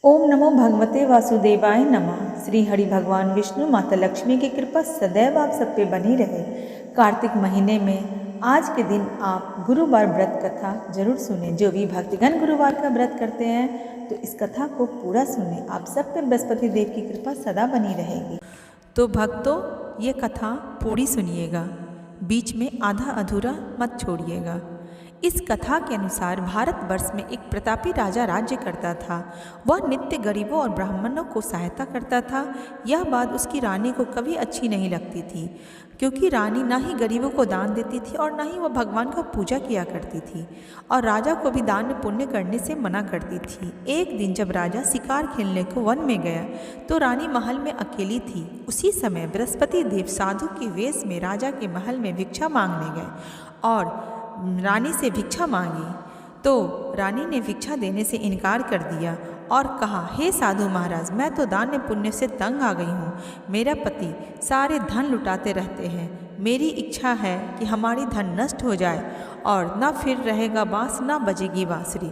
ओम नमो भगवते वासुदेवाय नमः। श्री हरि भगवान विष्णु माता लक्ष्मी की कृपा सदैव आप सब पे बनी रहे। कार्तिक महीने में आज के दिन आप गुरुवार व्रत कथा जरूर सुने। जो भी भक्तगण गुरुवार का व्रत करते हैं तो इस कथा को पूरा सुने। आप सब पे बृहस्पति देव की कृपा सदा बनी रहेगी। तो भक्तों, ये कथा पूरी सुनिएगा, बीच में आधा अधूरा मत छोड़िएगा। इस कथा के अनुसार भारतवर्ष में एक प्रतापी राजा राज्य करता था। वह नित्य गरीबों और ब्राह्मणों को सहायता करता था। यह बात उसकी रानी को कभी अच्छी नहीं लगती थी, क्योंकि रानी ना ही गरीबों को दान देती थी और ना ही वह भगवान का पूजा किया करती थी, और राजा को भी दान पुण्य करने से मना करती थी। एक दिन जब राजा शिकार खेलने को वन में गया तो रानी महल में अकेली थी। उसी समय बृहस्पति देव साधु के वेश में राजा के महल में भिक्षा मांगने गए और रानी से भिक्षा मांगी। तो रानी ने भिक्षा देने से इनकार कर दिया और कहा, हे साधु महाराज, मैं तो दान पुण्य से तंग आ गई हूँ। मेरा पति सारे धन लुटाते रहते हैं। मेरी इच्छा है कि हमारी धन नष्ट हो जाए और न फिर रहेगा बांस न बजेगी बांसुरी।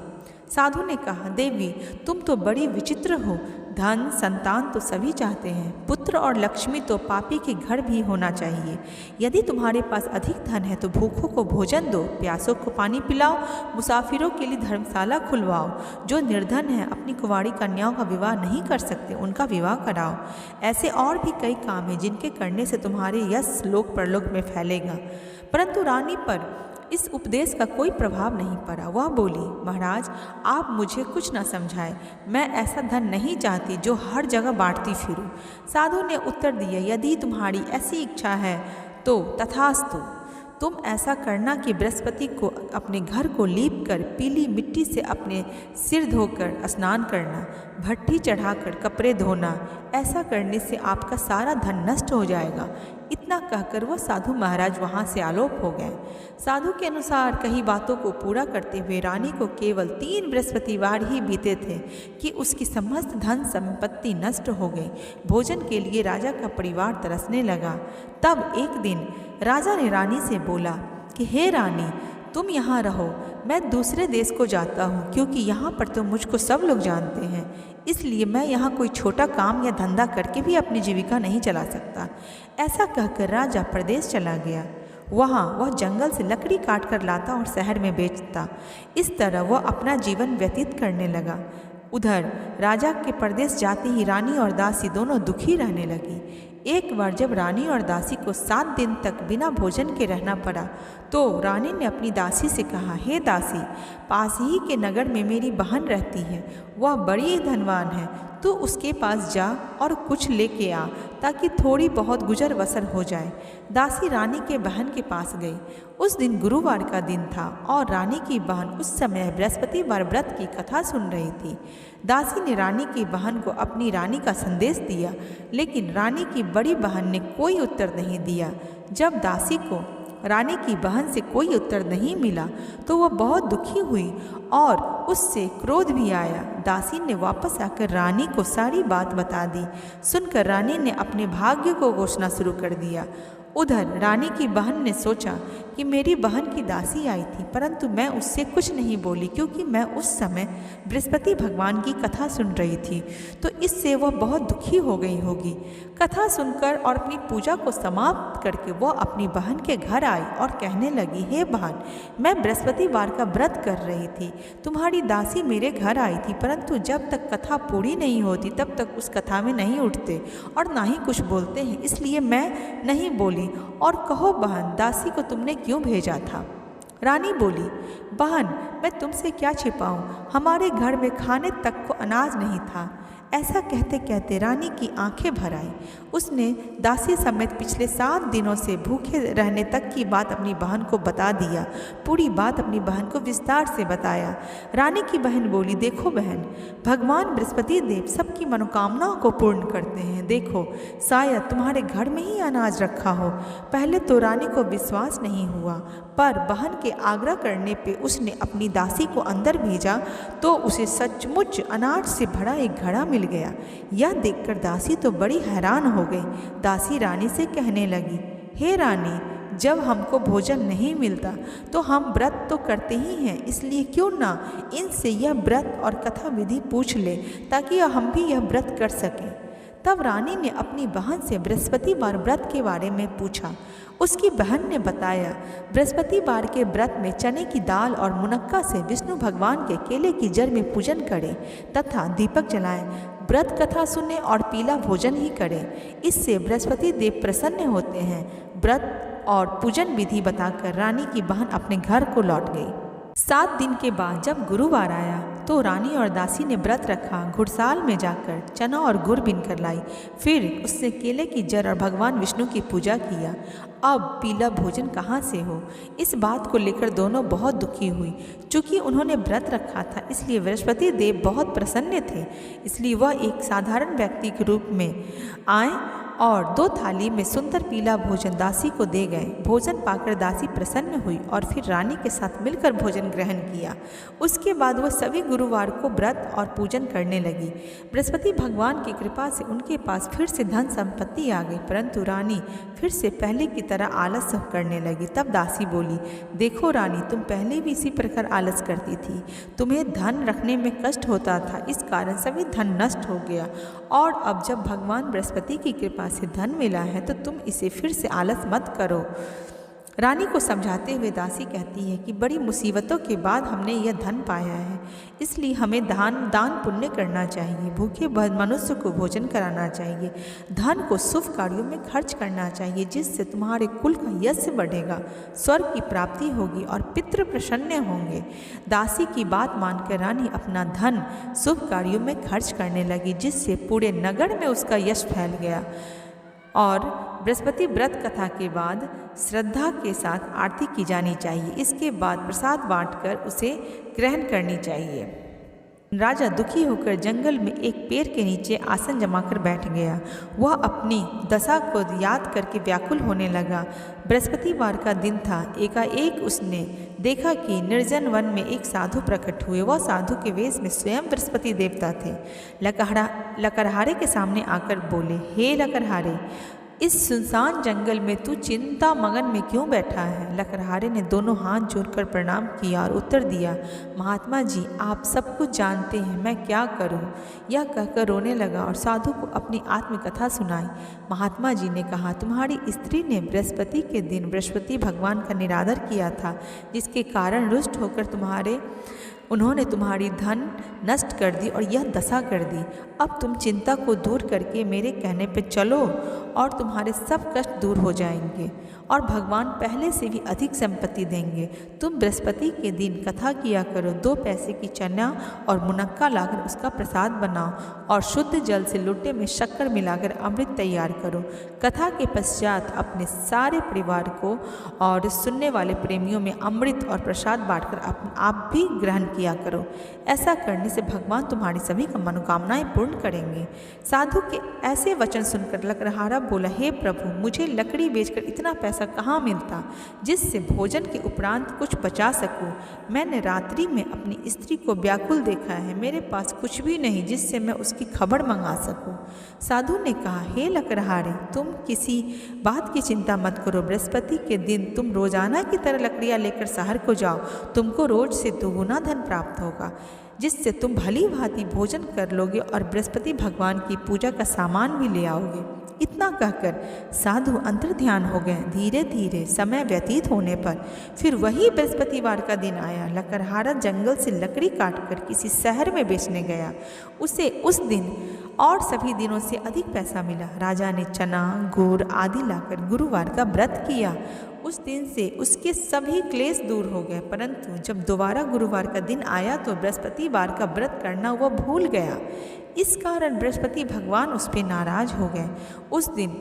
साधु ने कहा, देवी तुम तो बड़ी विचित्र हो। धन संतान तो सभी चाहते हैं, पुत्र और लक्ष्मी तो पापी के घर भी होना चाहिए। यदि तुम्हारे पास अधिक धन है तो भूखों को भोजन दो, प्यासों को पानी पिलाओ, मुसाफिरों के लिए धर्मशाला खुलवाओ। जो निर्धन है, अपनी कुंवारी कन्याओं का विवाह नहीं कर सकते, उनका विवाह कराओ। ऐसे और भी कई काम हैं जिनके करने से तुम्हारे यश लोक परलोक में फैलेगा। परंतु रानी पर इस उपदेश का कोई प्रभाव नहीं पड़ा। वह बोली, महाराज आप मुझे कुछ न समझाए। मैं ऐसा धन नहीं चाहती जो हर जगह बांटती फिरूं। साधु ने उत्तर दिया, यदि तुम्हारी ऐसी इच्छा है तो तथास्तु। तुम ऐसा करना कि बृहस्पति को अपने घर को लीप कर पीली मिट्टी से अपने सिर धोकर स्नान करना, भट्ठी चढ़ाकर कपड़े धोना। ऐसा करने से आपका सारा धन नष्ट हो जाएगा। इतना कहकर वह साधु महाराज वहाँ से आलोप हो गए। साधु के अनुसार कई बातों को पूरा करते हुए रानी को केवल 3 बृहस्पतिवार ही बीते थे कि उसकी समस्त धन संपत्ति नष्ट हो गई। भोजन के लिए राजा का परिवार तरसने लगा। तब एक दिन राजा ने रानी से बोला कि हे रानी, तुम यहाँ रहो, मैं दूसरे देश को जाता हूँ, क्योंकि यहाँ पर तो मुझको सब लोग जानते हैं। इसलिए मैं यहाँ कोई छोटा काम या धंधा करके भी अपनी जीविका नहीं चला सकता। ऐसा कहकर राजा प्रदेश चला गया। वहाँ वह जंगल से लकड़ी काट कर लाता और शहर में बेचता। इस तरह वह अपना जीवन व्यतीत करने लगा। उधर राजा के प्रदेश जाते ही रानी और दासी दोनों दुखी रहने लगी। एक बार जब रानी और दासी को 7 दिन तक बिना भोजन के रहना पड़ा तो रानी ने अपनी दासी से कहा, हे दासी, पास ही के नगर में मेरी बहन रहती है। वह बड़ी धनवान है। तू उसके पास जा और कुछ लेके आ, ताकि थोड़ी बहुत गुजर बसर हो जाए। दासी रानी के बहन के पास गई। उस दिन गुरुवार का दिन था और रानी की बहन उस समय बृहस्पतिवार व्रत की कथा सुन रही थी। दासी ने रानी की बहन को अपनी रानी का संदेश दिया, लेकिन रानी की बड़ी बहन ने कोई उत्तर नहीं दिया। जब दासी को रानी की बहन से कोई उत्तर नहीं मिला तो वह बहुत दुखी हुई और उससे क्रोध भी आया। दासी ने वापस आकर रानी को सारी बात बता दी। सुनकर रानी ने अपने भाग्य को कोसना शुरू कर दिया। उधर रानी की बहन ने सोचा कि मेरी बहन की दासी आई थी, परंतु मैं उससे कुछ नहीं बोली, क्योंकि मैं उस समय बृहस्पति भगवान की कथा सुन रही थी, तो इससे वह बहुत दुखी हो गई होगी। कथा सुनकर और अपनी पूजा को समाप्त करके वह अपनी बहन के घर आई और कहने लगी, हे बहन, मैं बृहस्पतिवार का व्रत कर रही थी। तुम्हारी दासी मेरे घर आई थी, परंतु जब तक कथा पूरी नहीं होती तब तक उस कथा में नहीं उठते और ना ही कुछ बोलते हैं, इसलिए मैं नहीं बोली। और कहो बहन, दासी को तुमने क्यों भेजा था? रानी बोली, बहन, मैं तुमसे क्या छिपाऊं, हमारे घर में खाने तक को अनाज नहीं था। ऐसा कहते कहते रानी की आंखें भर आई। उसने दासी समेत पिछले 7 दिनों से भूखे रहने तक की बात अपनी बहन को बता दिया। पूरी बात अपनी बहन को विस्तार से बताया। रानी की बहन बोली, देखो बहन, भगवान बृहस्पति देव सबकी मनोकामनाओं को पूर्ण करते हैं। देखो, शायद तुम्हारे घर में ही अनाज रखा हो। पहले तो रानी को विश्वास नहीं हुआ, पर बहन के आग्रह करने पे उसने अपनी दासी को अंदर भेजा तो उसे सचमुच अनाज से भरा एक घड़ा मिल गया। यह देखकर दासी तो बड़ी हैरान हो गई। दासी रानी से कहने लगी, हे रानी, जब हमको भोजन नहीं मिलता तो हम व्रत तो करते ही हैं, इसलिए क्यों ना इनसे यह व्रत और कथा विधि पूछ ले ताकि हम भी यह व्रत कर सकें। तब रानी ने अपनी बहन से बृहस्पतिवार व्रत के बारे में पूछा। उसकी बहन ने बताया, बृहस्पतिवार के व्रत में चने की दाल और मुनक्का से विष्णु भगवान के केले की जड़ में पूजन करें तथा दीपक जलाएं, व्रत कथा सुने और पीला भोजन ही करें। इससे बृहस्पति देव प्रसन्न होते हैं। व्रत और पूजन विधि बताकर रानी की बहन अपने घर को लौट गई। 7 दिन के बाद जब गुरुवार आया तो रानी और दासी ने व्रत रखा। घुड़साल में जाकर चना और गुड़ बीन कर लाई, फिर उससे केले की जड़ और भगवान विष्णु की पूजा किया। अब पीला भोजन कहाँ से हो, इस बात को लेकर दोनों बहुत दुखी हुई। चूँकि उन्होंने व्रत रखा था इसलिए बृहस्पति देव बहुत प्रसन्न थे, इसलिए वह एक साधारण व्यक्ति के रूप में आए और 2 थाली में सुंदर पीला भोजन दासी को दे गए। भोजन पाकर दासी प्रसन्न हुई और फिर रानी के साथ मिलकर भोजन ग्रहण किया। उसके बाद वह सभी गुरुवार को व्रत और पूजन करने लगी। बृहस्पति भगवान की कृपा से उनके पास फिर से धन संपत्ति आ गई, परंतु रानी फिर से पहले की तरह आलस करने लगी। तब दासी बोली, देखो रानी, तुम पहले भी इसी प्रकार आलस करती थी। तुम्हें धन रखने में कष्ट होता था, इस कारण सभी धन नष्ट हो गया, और अब जब भगवान बृहस्पति की कृपा से धन मिला है तो तुम इसे फिर से आलस मत करो। रानी को समझाते हुए दासी कहती है कि बड़ी मुसीबतों के बाद हमने यह धन पाया है, इसलिए हमें दान पुण्य करना चाहिए, भूखे मनुष्य को भोजन कराना चाहिए, धन को शुभ कार्यों में खर्च करना चाहिए, जिससे तुम्हारे कुल का यश बढ़ेगा, स्वर्ग की प्राप्ति होगी और पितृ प्रसन्न होंगे। दासी की बात मानकर रानी अपना धन शुभ कार्यों में खर्च करने लगी, जिससे पूरे नगर में उसका यश फैल गया। और बृहस्पति व्रत कथा के बाद श्रद्धा के साथ आरती की जानी चाहिए। इसके बाद प्रसाद बांटकर उसे ग्रहण करनी चाहिए। राजा दुखी होकर जंगल में एक पेड़ के नीचे आसन जमाकर बैठ गया। वह अपनी दशा को याद करके व्याकुल होने लगा। बृहस्पतिवार का दिन था। एकाएक उसने देखा कि निर्जन वन में एक साधु प्रकट हुए। वह साधु के वेश में स्वयं बृहस्पति देवता थे। लकड़हारे के सामने आकर बोले, हे लकड़हारे, इस सुनसान जंगल में तू चिंता मगन में क्यों बैठा है? लकड़हारे ने दोनों हाथ जोड़कर प्रणाम किया और उत्तर दिया, महात्मा जी, आप सब कुछ जानते हैं, मैं क्या करूं? यह कहकर रोने लगा और साधु को अपनी आत्मकथा सुनाई। महात्मा जी ने कहा, तुम्हारी स्त्री ने बृहस्पति के दिन बृहस्पति भगवान का निरादर किया था, जिसके कारण रुष्ट होकर उन्होंने तुम्हारी धन नष्ट कर दी और यह दशा कर दी। अब तुम चिंता को दूर करके मेरे कहने पे चलो और तुम्हारे सब कष्ट दूर हो जाएंगे और भगवान पहले से भी अधिक संपत्ति देंगे। तुम बृहस्पति के दिन कथा किया करो, 2 पैसे की चना और मुनक्का लाकर उसका प्रसाद बनाओ और शुद्ध जल से लोटे में शक्कर मिलाकर अमृत तैयार करो। कथा के पश्चात अपने सारे परिवार को और सुनने वाले प्रेमियों में अमृत और प्रसाद बांटकर आप भी ग्रहण किया करो। ऐसा करने से भगवान तुम्हारी सभी मनोकामनाएं पूर्ण करेंगे। साधु के ऐसे वचन सुनकर लकड़हारा बोला, हे प्रभु, मुझे लकड़ी बेचकर इतना पैसा कहाँ मिलता जिससे भोजन के उपरांत कुछ बचा सकूं? मैंने रात्रि में अपनी स्त्री को व्याकुल देखा है, मेरे पास कुछ भी नहीं जिससे मैं उसकी खबर मंगा सकूं। साधु ने कहा, हे लकड़हारे, तुम किसी बात की चिंता मत करो। बृहस्पति के दिन तुम रोजाना की तरह लकड़ियाँ लेकर शहर को जाओ, तुमको रोज से 2 गुना धन प्राप्त होगा, जिससे तुम भली भांति भोजन कर लोगे और बृहस्पति भगवान की पूजा का सामान भी ले आओगे। इतना कहकर साधु अंतर्ध्यान हो गए। धीरे धीरे समय व्यतीत होने पर फिर वही बृहस्पतिवार का दिन आया। लकड़हारा जंगल से लकड़ी काटकर किसी शहर में बेचने गया। उसे उस दिन और सभी दिनों से अधिक पैसा मिला। राजा ने चना, गुड़ आदि लाकर गुरुवार का व्रत किया। उस दिन से उसके सभी क्लेश दूर हो गए, परंतु जब दोबारा गुरुवार का दिन आया तो बृहस्पतिवार का व्रत करना वह भूल गया। इस कारण बृहस्पति भगवान उस पर नाराज हो गए। उस दिन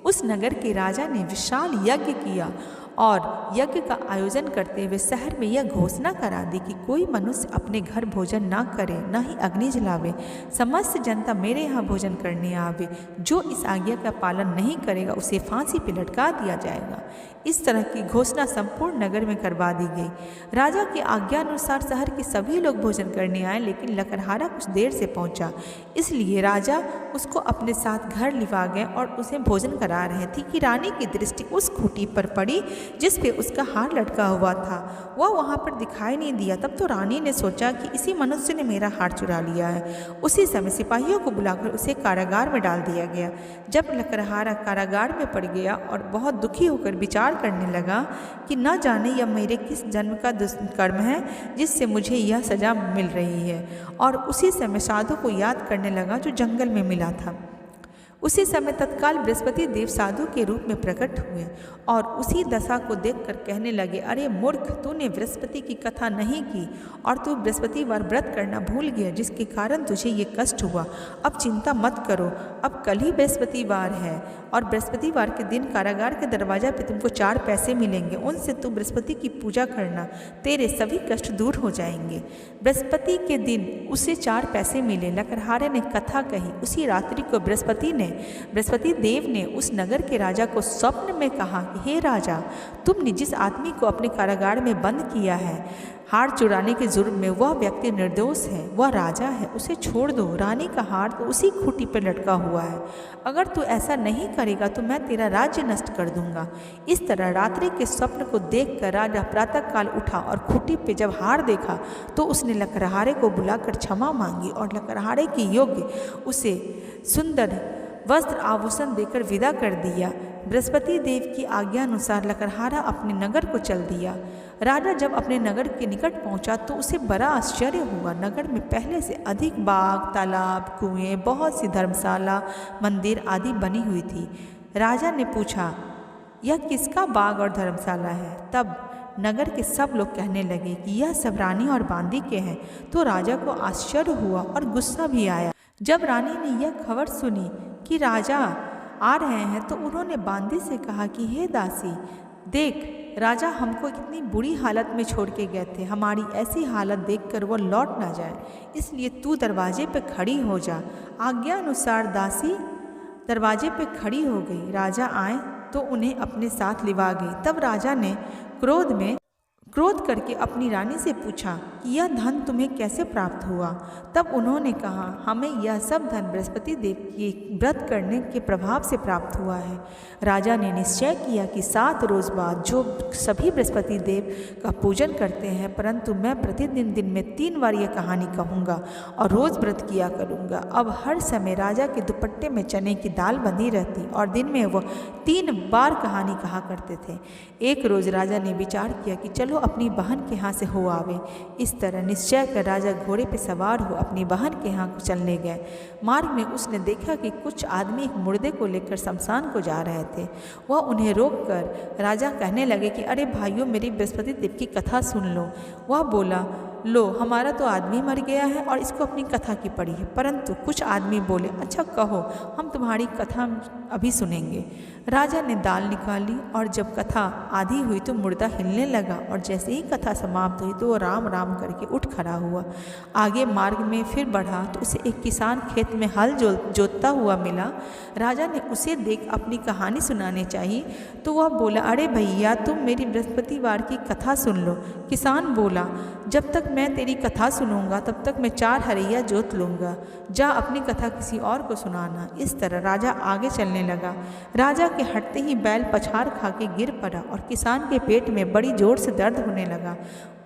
उस नगर के राजा ने विशाल यज्ञ किया और यज्ञ का आयोजन करते हुए शहर में यह घोषणा करा दी कि कोई मनुष्य अपने घर भोजन ना करे, ना ही अग्नि जलावे। समस्त जनता मेरे यहाँ भोजन करने आवे। जो इस आज्ञा का पालन नहीं करेगा उसे फांसी पर लटका दिया जाएगा। इस तरह की घोषणा संपूर्ण नगर में करवा दी गई। राजा की आज्ञा अनुसार शहर के सभी लोग भोजन करने आए, लेकिन लकड़हारा कुछ देर से पहुंचा, इसलिए राजा उसको अपने साथ घर लिवा गए और उसे भोजन करा रहे थे कि रानी की दृष्टि उस खूंटी पर पड़ी जिस पे उसका हार लटका हुआ था वह वहाँ पर दिखाई नहीं दिया। तब तो रानी ने सोचा कि इसी मनुष्य ने मेरा हार चुरा लिया है। उसी समय सिपाहियों को बुलाकर उसे कारागार में डाल दिया गया। जब लकड़हारा कारागार में पड़ गया और बहुत दुखी होकर विचार करने लगा कि न जाने यह मेरे किस जन्म का दुष्कर्म है जिससे मुझे यह सजा मिल रही है, और उसी समय साधु को याद करने लगा जो जंगल में मिला था। उसी समय तत्काल बृहस्पति देव साधु के रूप में प्रकट हुए और उसी दशा को देखकर कहने लगे, अरे मूर्ख, तूने बृहस्पति की कथा नहीं की और तू बृहस्पतिवार व्रत करना भूल गया, जिसके कारण तुझे ये कष्ट हुआ। अब चिंता मत करो, अब कल ही बृहस्पतिवार है और बृहस्पतिवार के दिन कारागार के दरवाजा पे तुमको 4 पैसे मिलेंगे, उनसे तू बृहस्पति की पूजा करना, तेरे सभी कष्ट दूर हो जाएंगे। बृहस्पति के दिन उसे 4 पैसे मिले। लकड़हारे ने कथा कही। उसी रात्रि को बृहस्पति देव ने उस नगर के राजा को स्वप्न में कहा कि हे राजा, तुमने जिस आदमी को अपने कारागार में बंद किया है हार चुराने के जुर्म में, वह व्यक्ति निर्दोष है, वह राजा है, उसे छोड़ दो। रानी का हार तो उसी खूंटी पर लटका हुआ है। अगर तू ऐसा नहीं करेगा तो मैं तेरा राज्य नष्ट कर दूंगा। इस तरह रात्रि के स्वप्न को देखकर राजा प्रातःकाल उठा और खूंटी पे जब हार देखा तो उसने लकड़हारे को बुलाकर क्षमा मांगी और लकड़हारे के योग्य उसे सुंदर वस्त्र आभूषण देकर विदा कर दिया। बृहस्पति देव की आज्ञा अनुसार लकड़हारा अपने नगर को चल दिया। राजा जब अपने नगर के निकट पहुंचा तो उसे बड़ा आश्चर्य हुआ। नगर में पहले से अधिक बाग, तालाब, कुएं, बहुत सी धर्मशाला, मंदिर आदि बनी हुई थी। राजा ने पूछा, यह किसका बाग और धर्मशाला है? तब नगर के सब लोग कहने लगे कि यह सब रानी और बांदी के हैं। तो राजा को आश्चर्य हुआ और गुस्सा भी आया। जब रानी ने यह खबर सुनी कि राजा आ रहे हैं तो उन्होंने बांदी से कहा कि हे दासी, देख, राजा हमको इतनी बुरी हालत में छोड़ के गए थे, हमारी ऐसी हालत देखकर वो लौट ना जाए, इसलिए तू दरवाजे पे खड़ी हो जा। आज्ञा अनुसार दासी दरवाजे पे खड़ी हो गई। राजा आए तो उन्हें अपने साथ लिवा गई। तब राजा ने क्रोध करके अपनी रानी से पूछा कि यह धन तुम्हें कैसे प्राप्त हुआ? तब उन्होंने कहा, हमें यह सब धन बृहस्पति देव के व्रत करने के प्रभाव से प्राप्त हुआ है। राजा ने निश्चय किया कि 7 रोज बाद जो सभी बृहस्पति देव का पूजन करते हैं, परंतु मैं प्रतिदिन दिन में 3 बार यह कहानी कहूँगा और रोज़ व्रत किया करूँगा। अब हर समय राजा के दुपट्टे में चने की दाल बंधी रहती और दिन में वह 3 बार कहानी कहा करते थे। एक रोज़ राजा ने विचार किया कि चलो अपनी बहन के यहाँ से हो आवे। इस तरह निश्चय कर राजा घोड़े पर सवार हो अपनी बहन के यहाँ चलने गए। मार्ग में उसने देखा कि कुछ आदमी एक मुर्दे को लेकर शमशान को जा रहे थे। वह उन्हें रोककर राजा कहने लगे कि अरे भाइयों, मेरी बृहस्पति देव की कथा सुन लो। वह बोला, लो, हमारा तो आदमी मर गया है और इसको अपनी कथा की पड़ी है। परंतु कुछ आदमी बोले, अच्छा कहो, हम तुम्हारी कथा अभी सुनेंगे। राजा ने दाल निकाली और जब कथा आधी हुई तो मुर्दा हिलने लगा और जैसे ही कथा समाप्त हुई तो वो राम राम करके उठ खड़ा हुआ। आगे मार्ग में फिर बढ़ा तो उसे एक किसान खेत में हल जोतता हुआ मिला। राजा ने उसे देख अपनी कहानी सुनाने चाहिए तो वह बोला, अरे भैया, तुम मेरी बृहस्पतिवार की कथा सुन लो। किसान बोला, जब तक मैं तेरी कथा सुनूंगा तब तक मैं 4 हरैया जोत लूँगा, जा अपनी कथा किसी और को सुनाना। इस तरह राजा आगे चलने लगा। राजा के हटते ही बैल पछाड़ खा के गिर पड़ा और किसान के पेट में बड़ी जोर से दर्द होने लगा।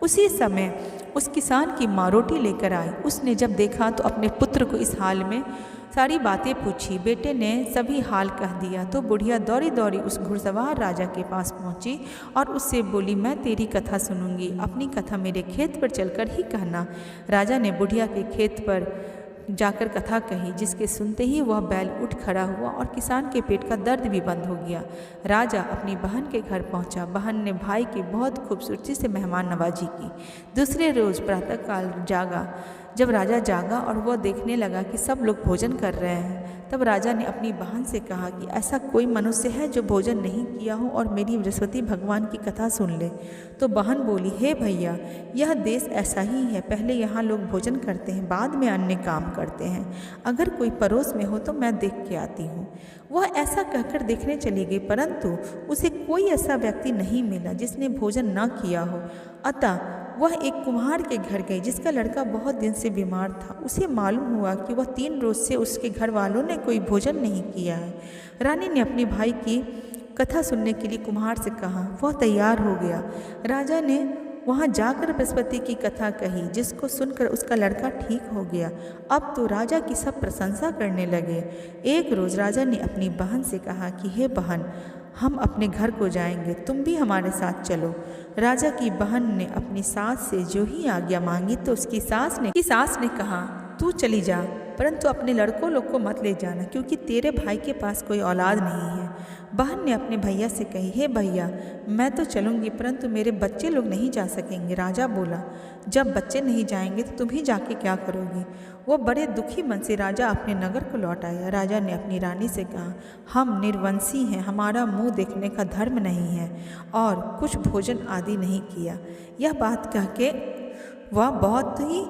उसी समय उस किसान की माँ रोटी लेकर आई। उसने जब देखा तो अपने पुत्र को इस हाल में सारी बातें पूछी। बेटे ने सभी हाल कह दिया तो बुढ़िया दौड़ी दौड़ी उस घुड़सवार राजा के पास पहुंची और उससे बोली, मैं तेरी कथा सुनूंगी, अपनी कथा मेरे खेत पर चलकर ही कहना। राजा ने बुढ़िया के खेत पर जाकर कथा कही, जिसके सुनते ही वह बैल उठ खड़ा हुआ और किसान के पेट का दर्द भी बंद हो गया। राजा अपनी बहन के घर पहुंचा। बहन ने भाई की बहुत खूबसूरती से मेहमान नवाजी की। दूसरे रोज़ प्रातःकाल जब राजा जागा और वह देखने लगा कि सब लोग भोजन कर रहे हैं, तब राजा ने अपनी बहन से कहा कि ऐसा कोई मनुष्य है जो भोजन नहीं किया हो और मेरी बृहस्पति भगवान की कथा सुन ले। तो बहन बोली, हे भैया, यह देश ऐसा ही है, पहले यहाँ लोग भोजन करते हैं, बाद में अन्य काम करते हैं। अगर कोई पड़ोस में हो तो मैं देख के आती हूँ। वह ऐसा कहकर देखने चली गई, परंतु उसे कोई ऐसा व्यक्ति नहीं मिला जिसने भोजन न किया हो। अतः वह एक कुम्हार के घर गई जिसका लड़का बहुत दिन से बीमार था। उसे मालूम हुआ कि वह 3 रोज से उसके घर वालों ने कोई भोजन नहीं किया है। रानी ने अपने भाई की कथा सुनने के लिए कुम्हार से कहा। वह तैयार हो गया। राजा ने वहाँ जाकर बृहस्पति की कथा कही, जिसको सुनकर उसका लड़का ठीक हो गया। अब तो राजा की सब प्रशंसा करने लगे। एक रोज़ राजा ने अपनी बहन से कहा कि हे बहन, हम अपने घर को जाएंगे, तुम भी हमारे साथ चलो। राजा की बहन ने अपनी सास से जो ही आज्ञा मांगी तो उसकी सास ने कहा, तू चली जा, परंतु अपने लड़कों लोग को मत ले जाना, क्योंकि तेरे भाई के पास कोई औलाद नहीं है। बहन ने अपने भैया से कही, हे भैया, मैं तो चलूँगी, परंतु मेरे बच्चे लोग नहीं जा सकेंगे। राजा बोला, जब बच्चे नहीं जाएंगे तो तुम ही जाके क्या करोगी। वो बड़े दुखी मन से राजा अपने नगर को लौट आया। राजा ने अपनी रानी से कहा, हम निर्वंशी हैं, हमारा मुंह देखने का धर्म नहीं है और कुछ भोजन आदि नहीं किया। यह बात कह के वह बहुत ही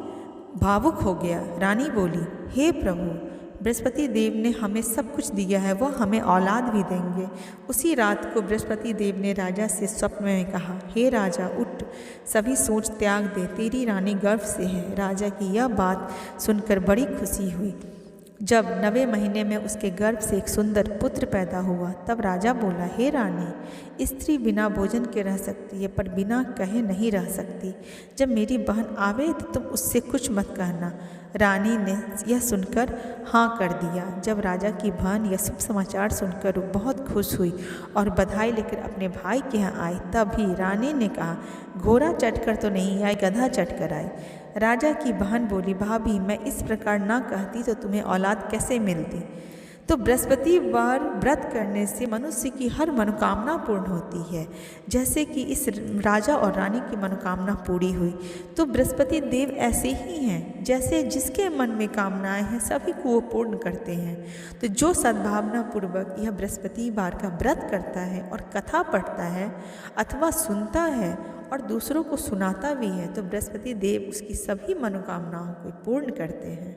भावुक हो गया। रानी बोली, हे प्रभु, बृहस्पति देव ने हमें सब कुछ दिया है, वह हमें औलाद भी देंगे। उसी रात को बृहस्पति देव ने राजा से स्वप्न में कहा, हे राजा, उठ, सभी सोच त्याग दे, तेरी रानी गर्भ से है। राजा की यह बात सुनकर बड़ी खुशी हुई। जब 9वें महीने में उसके गर्भ से एक सुंदर पुत्र पैदा हुआ, तब राजा बोला, हे रानी, स्त्री बिना भोजन के रह सकती है, पर बिना कहे नहीं रह सकती। जब मेरी बहन आवे तो तुम उससे कुछ मत कहना। रानी ने यह सुनकर हाँ कर दिया। जब राजा की बहन यह शुभ समाचार सुनकर वो बहुत खुश हुई और बधाई लेकर अपने भाई के यहाँ आई, तभी रानी ने कहा, घोड़ा चढ़कर तो नहीं आई, गधा चढ़कर आई। राजा की बहन बोली, भाभी, मैं इस प्रकार ना कहती तो तुम्हें औलाद कैसे मिलती। तो बृहस्पतिवार व्रत करने से मनुष्य की हर मनोकामना पूर्ण होती है, जैसे कि इस राजा और रानी की मनोकामना पूरी हुई। तो बृहस्पति देव ऐसे ही हैं, जैसे जिसके मन में कामनाएं हैं सभी को वो पूर्ण करते हैं। तो जो सद्भावना पूर्वक यह बृहस्पतिवार का व्रत करता है और कथा पढ़ता है अथवा सुनता है और दूसरों को सुनाता भी है, तो बृहस्पति देव उसकी सभी मनोकामनाओं को पूर्ण करते हैं।